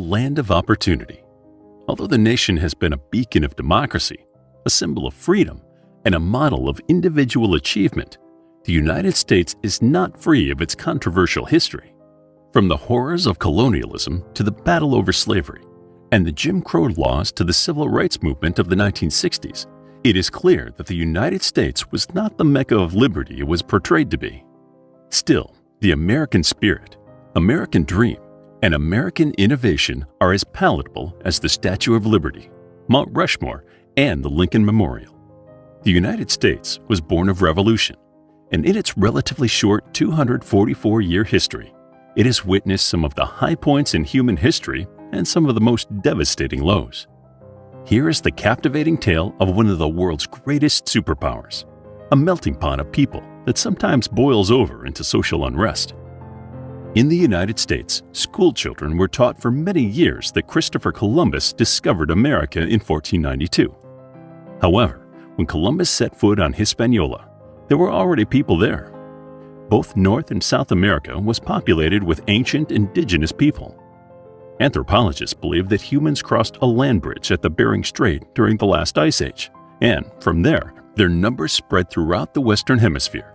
Land of opportunity. Although the nation has been a beacon of democracy, a symbol of freedom, and a model of individual achievement, the United States is not free of its controversial history. From the horrors of colonialism to the battle over slavery, and the Jim Crow laws to the civil rights movement of the 1960s, it is clear that the United States was not the Mecca of liberty it was portrayed to be. Still, the American spirit, American dream, and American innovation are as palatable as the Statue of Liberty, Mount Rushmore, and the Lincoln Memorial. The United States was born of revolution, and in its relatively short 244-year history, it has witnessed some of the high points in human history and some of the most devastating lows. Here is the captivating tale of one of the world's greatest superpowers, a melting pot of people that sometimes boils over into social unrest. In the United States, school children were taught for many years that Christopher Columbus discovered America in 1492. However, when Columbus set foot on Hispaniola, there were already people there. Both North and South America was populated with ancient indigenous people. Anthropologists believe that humans crossed a land bridge at the Bering Strait during the last ice age, and from there, their numbers spread throughout the Western Hemisphere.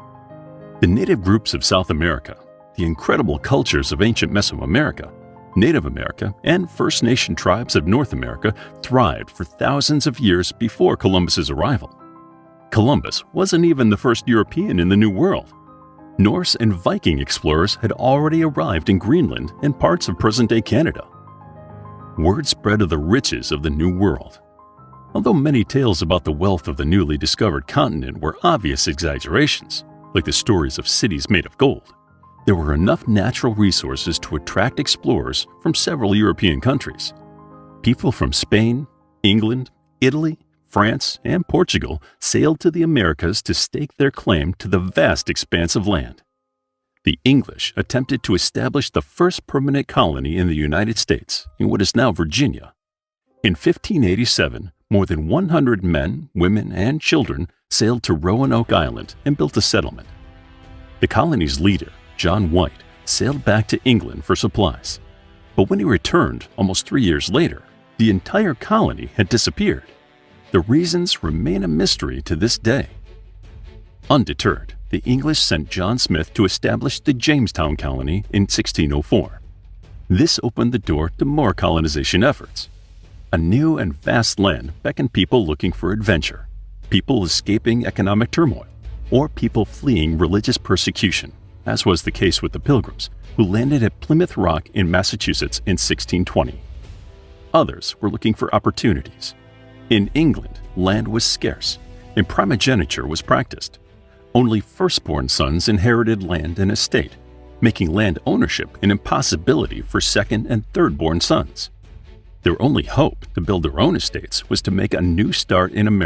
The native groups of South America, the incredible cultures of ancient Mesoamerica, Native America, and First Nation tribes of North America thrived for thousands of years before Columbus's arrival. Columbus wasn't even the first European in the New World. Norse and Viking explorers had already arrived in Greenland and parts of present-day Canada. Word spread of the riches of the New World. Although many tales about the wealth of the newly discovered continent were obvious exaggerations, like the stories of cities made of gold, there were enough natural resources to attract explorers from several European countries. People from Spain, England, Italy, France, and Portugal sailed to the Americas to stake their claim to the vast expanse of land. The English attempted to establish the first permanent colony in the United States in what is now Virginia. In 1587, more than 100 men, women, and children sailed to Roanoke Island and built a settlement. The colony's leader, John White, sailed back to England for supplies. But when he returned almost 3 years later, the entire colony had disappeared. The reasons remain a mystery to this day. Undeterred, the English sent John Smith to establish the Jamestown colony in 1604. This opened the door to more colonization efforts. A new and vast land beckoned people looking for adventure, people escaping economic turmoil, or people fleeing religious persecution, as was the case with the Pilgrims, who landed at Plymouth Rock in Massachusetts in 1620. Others were looking for opportunities. In England, land was scarce, and primogeniture was practiced. Only firstborn sons inherited land and estate, making land ownership an impossibility for second and thirdborn sons. Their only hope to build their own estates was to make a new start in America.